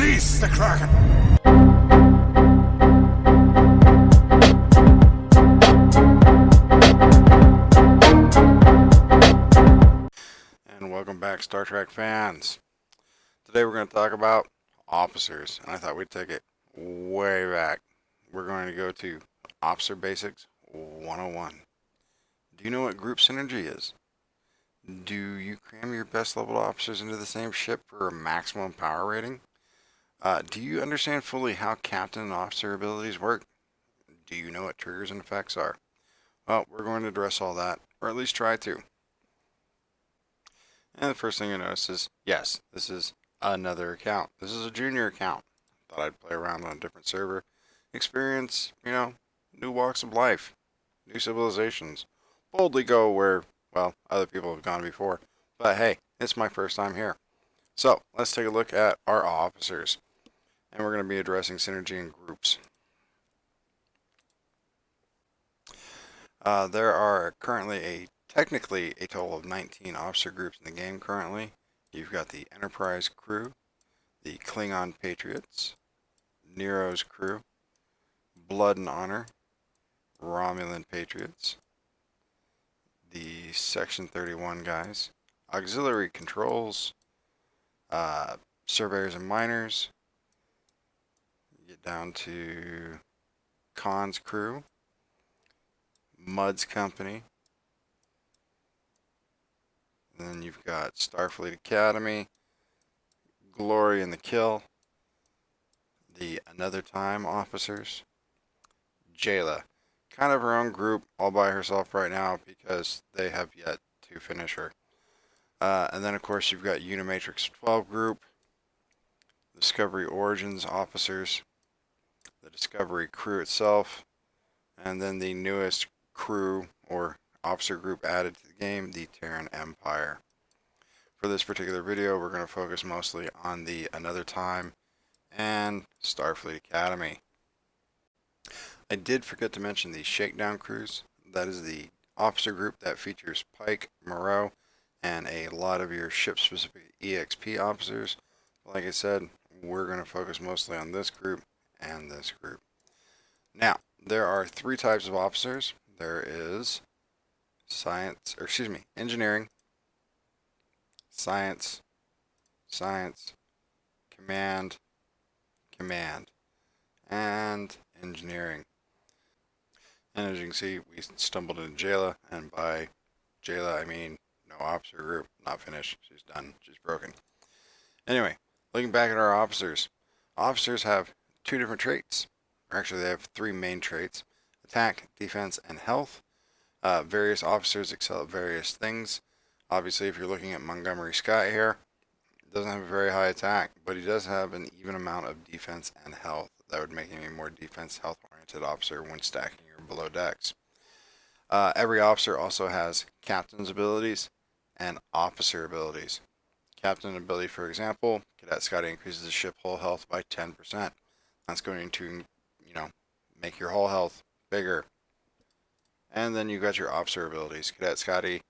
Release the Kraken! And welcome back, Star Trek fans. Today we're going to talk about officers, and I thought we'd take it way back. We're going to go to Officer Basics 101. Do you know what group synergy is? Do you cram your best leveled officers into the same ship for a maximum power rating? Do you understand fully how captain and officer abilities work? Do you know what triggers and effects are? Well, we're going to address all that, or at least try to. And the first thing you notice is, yes, this is another account. This is a junior account. Thought I'd play around on a different server, experience, new walks of life, new civilizations, boldly go where, well, other people have gone before. But hey, it's my first time here. So, let's take a look at our officers. And we're going to be addressing synergy in groups. There are currently technically a total of 19 officer groups in the game currently. You've got the Enterprise crew, the Klingon Patriots, Nero's crew, Blood and Honor, Romulan Patriots, the Section 31 guys, Auxiliary Controls, Surveyors and Miners, get down to Khan's crew, Mud's company, and then you've got Starfleet Academy, Glory and the Kill, the Another Time officers, Jayla, kind of her own group all by herself right now because they have yet to finish her. And then of course you've got Unimatrix 12 group, Discovery Origins officers, the Discovery crew itself, and then the newest crew or officer group added to the game, the Terran Empire. For this particular video, we're going to focus mostly on the Another Time and Starfleet Academy. I did forget to mention the Shakedown crews. That is the officer group that features Pike, Moreau, and a lot of your ship-specific EXP officers. Like I said, we're going to focus mostly on this group and this group. Now, there are three types of officers. There is engineering, science, command, and engineering. And as you can see, we stumbled into Jayla, and by Jayla I mean no officer group, not finished, she's done, she's broken. Anyway, looking back at our officers, officers have two different traits. Actually, they have three main traits: attack, defense, and health. Various officers excel at various things. Obviously, if you're looking at Montgomery Scott here, doesn't have a very high attack, but he does have an even amount of defense and health. That would make him a more defense, health-oriented officer when stacking your below decks. Every officer also has captain's abilities and officer abilities. Captain ability, for example, Cadet Scotty increases the ship hull health by 10%. That's going to, make your hull health bigger. And then you've got your officer abilities. Cadet Scotty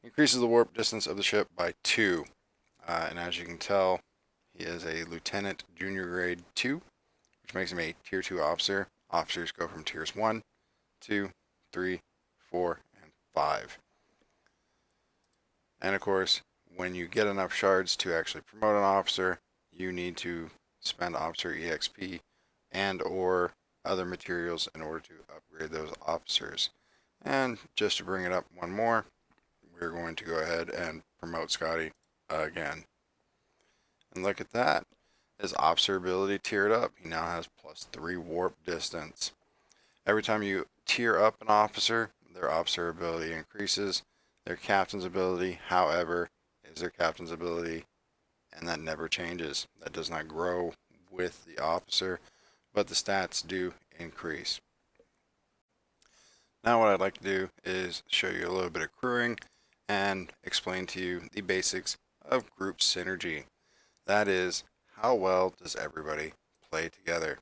increases the warp distance of the ship by 2. And as you can tell, he is a Lieutenant Junior Grade 2, which makes him a Tier 2 officer. Officers go from Tiers 1, 2, 3, 4, and 5. And of course, when you get enough shards to actually promote an officer, you need to spend officer EXP and or other materials in order to upgrade those officers. And just to bring it up one more, we're going to go ahead and promote Scotty again. And look at that. His officer ability tiered up. He now has +3 warp distance. Every time you tier up an officer, their officer ability increases. Their captain's ability, however, is their captain's ability, and that never changes. That does not grow with the officer, but the stats do increase. Now what I'd like to do is show you a little bit of crewing and explain to you the basics of group synergy. That is, how well does everybody play together?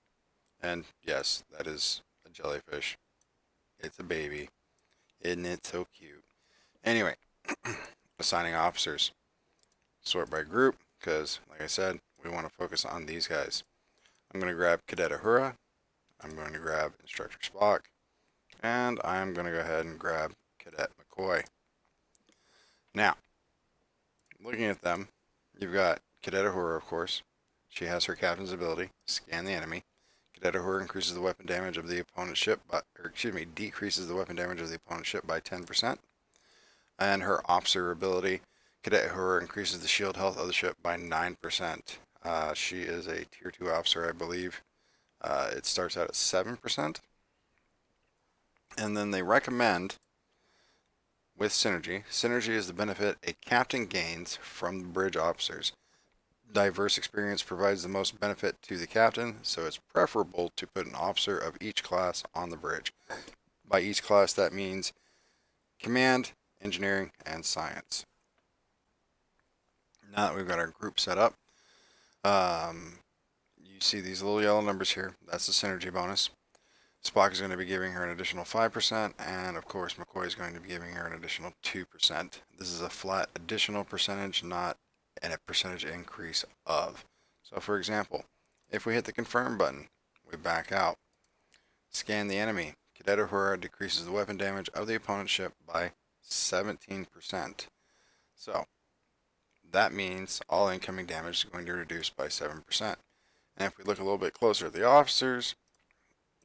And yes, that is a jellyfish. It's a baby. Isn't it so cute? Anyway, assigning officers. Sort by group, because like I said, we want to focus on these guys. I'm going to grab Cadet Uhura, I'm going to grab Instructor Spock, and I'm going to go ahead and grab Cadet McCoy. Now, looking at them, you've got Cadet Uhura, of course. She has her captain's ability, Scan the Enemy. Cadet Uhura increases the weapon damage of the opponent's ship, decreases the weapon damage of the opponent's ship by 10%. And her officer ability, Cadet Uhura increases the shield health of the ship by 9%. She is a tier 2 officer, I believe. It starts out at 7%. And then they recommend, with synergy, synergy is the benefit a captain gains from the bridge officers. Diverse experience provides the most benefit to the captain, so it's preferable to put an officer of each class on the bridge. By each class, that means command, engineering, and science. Now that we've got our group set up, you see these little yellow numbers here. That's the synergy bonus. Spock is going to be giving her an additional 5%, and of course McCoy is going to be giving her an additional 2%. This is a flat additional percentage, not a percentage increase of. So for example, if we hit the confirm button, we back out. Scan the enemy. Cadet Uhura decreases the weapon damage of the opponent's ship by 17%. So that means all incoming damage is going to reduce by 7%. And if we look a little bit closer at the officers,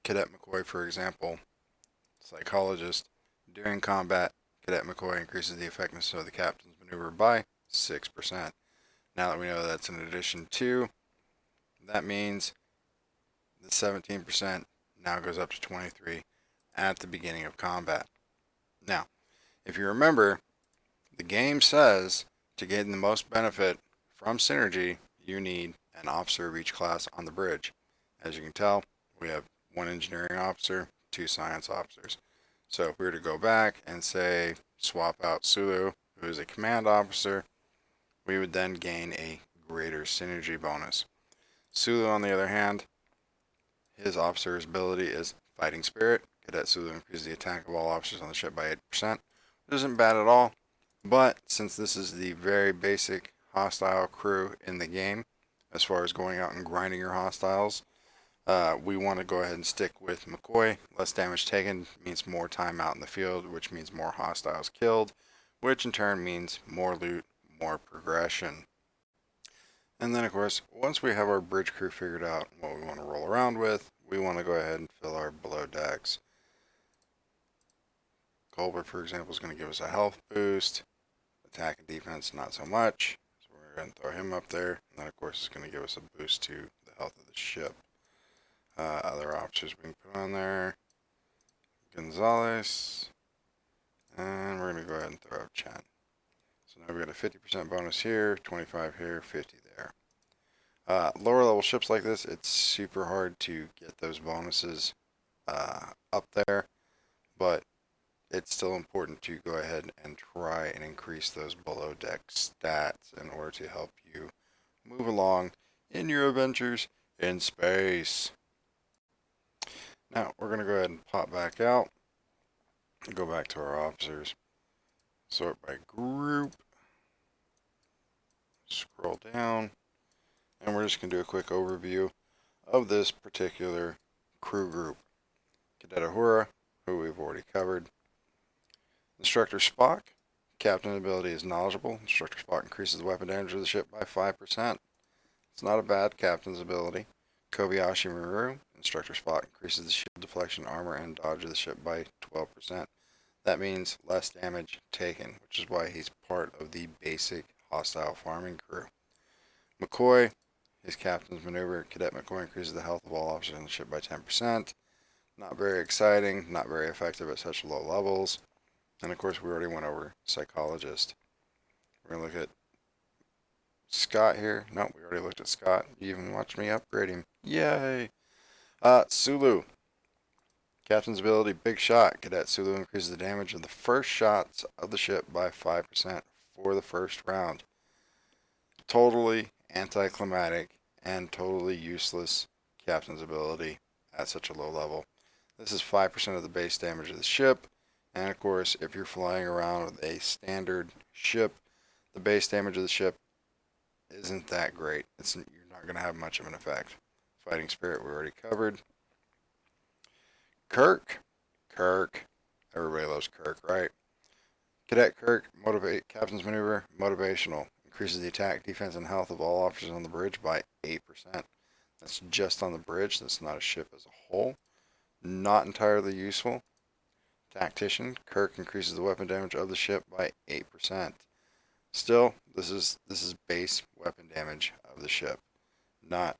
Cadet McCoy, for example, psychologist, during combat, Cadet McCoy increases the effectiveness of the captain's maneuver by 6%. Now that we know that's in addition to, that means the 17% now goes up to 23 at the beginning of combat. Now, if you remember, the game says to gain the most benefit from synergy, you need an officer of each class on the bridge. As you can tell, we have one engineering officer, 2 science officers. So if we were to go back and say swap out Sulu, who is a command officer, we would then gain a greater synergy bonus. Sulu, on the other hand, his officer's ability is Fighting Spirit. Cadet Sulu increases the attack of all officers on the ship by 8%. Which isn't bad at all, but since this is the very basic hostile crew in the game, as far as going out and grinding your hostiles, we want to go ahead and stick with McCoy. Less damage taken means more time out in the field, which means more hostiles killed, which in turn means more loot, more progression. And then of course, once we have our bridge crew figured out what we want to roll around with, we want to go ahead and fill our below decks. Colbert, for example, is going to give us a health boost. Attack and defense, not so much. So we're going to throw him up there. And then of course, it's going to give us a boost to the health of the ship. Other officers we can put on there. Gonzalez. And we're going to go ahead and throw up Chen. So now we've got a 50% bonus here, 25 here, 50 there. Lower level ships like this, it's super hard to get those bonuses up there, but it's still important to go ahead and try and increase those below deck stats in order to help you move along in your adventures in space. Now we're going to go ahead and pop back out, go back to our officers, sort by group, scroll down, and we're just going to do a quick overview of this particular crew group. Cadet Uhura, who we've already covered. Instructor Spock, captain ability is knowledgeable. Instructor Spock increases the weapon damage of the ship by 5%. It's not a bad captain's ability. Kobayashi Maru, Instructor Spock increases the shield deflection, armor, and dodge of the ship by 12%. That means less damage taken, which is why he's part of the basic hostile farming crew. McCoy, his captain's maneuver, Cadet McCoy increases the health of all officers on the ship by 10%. Not very exciting, not very effective at such low levels. And of course, we already went over psychologist. We're going to look at Scott here. Nope, we already looked at Scott. You even watched me upgrade him. Yay! Sulu. Captain's ability, Big Shot. Cadet Sulu increases the damage of the first shots of the ship by 5% for the first round. Totally anticlimactic and totally useless captain's ability at such a low level. This is 5% of the base damage of the ship. And of course, if you're flying around with a standard ship, the base damage of the ship isn't that great. You're not going to have much of an effect. Fighting spirit we already covered. Kirk. Everybody loves Kirk, right? Cadet Kirk, motivate captain's maneuver, motivational. Increases the attack, defense, and health of all officers on the bridge by 8%. That's just on the bridge. That's not a ship as a whole. Not entirely useful. Tactician, Kirk increases the weapon damage of the ship by 8%. Still, this is base weapon damage of the ship, not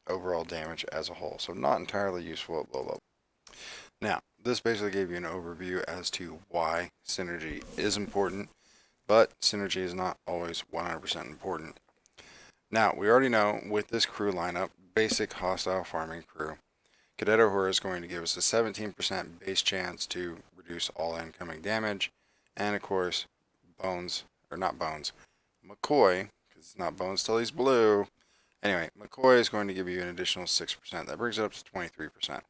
overall damage as a whole. So not entirely useful at low level. Now, this basically gave you an overview as to why synergy is important, but synergy is not always 100% important. Now, we already know with this crew lineup, basic hostile farming crew, Cadet O'Hara is going to give us a 17% base chance to reduce all incoming damage, and of course, McCoy, because it's not Bones till he's blue. Anyway, McCoy is going to give you an additional 6%. That brings it up to 23%.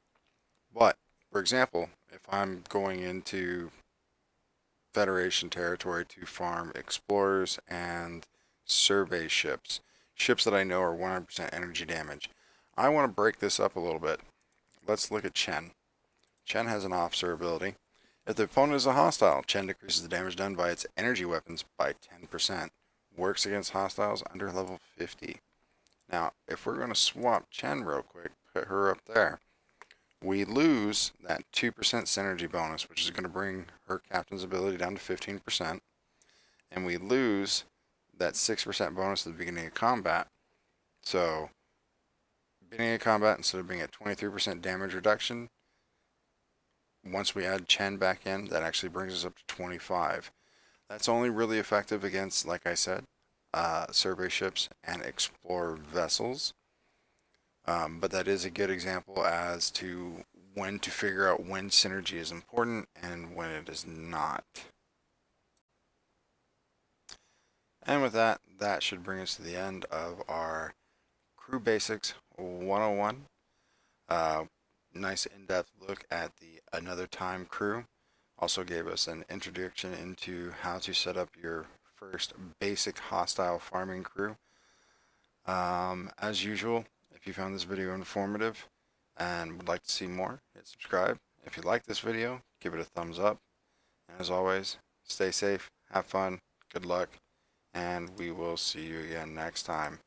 But, for example, if I'm going into Federation territory to farm explorers and survey ships that I know are 100% energy damage, I want to break this up a little bit. Let's look at Chen. Chen has an officer ability. If the opponent is a hostile, Chen decreases the damage done by its energy weapons by 10%. Works against hostiles under level 50. Now, if we're going to swap Chen real quick, put her up there, we lose that 2% synergy bonus, which is going to bring her captain's ability down to 15%. And we lose that 6% bonus at the beginning of combat. So, beginning of combat, instead of being at 23% damage reduction, once we add Chen back in, that actually brings us up to 25. That's only really effective against, like I said, survey ships and explorer vessels. But that is a good example as to when to figure out when synergy is important and when it is not. And with that, that should bring us to the end of our Crew Basics 101. Nice in-depth look at the Another Time crew. Also gave us an introduction into how to set up your first basic hostile farming crew. As usual, if you found this video informative and would like to see more, hit subscribe. If you like this video, give it a thumbs up. And as always, stay safe, have fun, good luck, and we will see you again next time.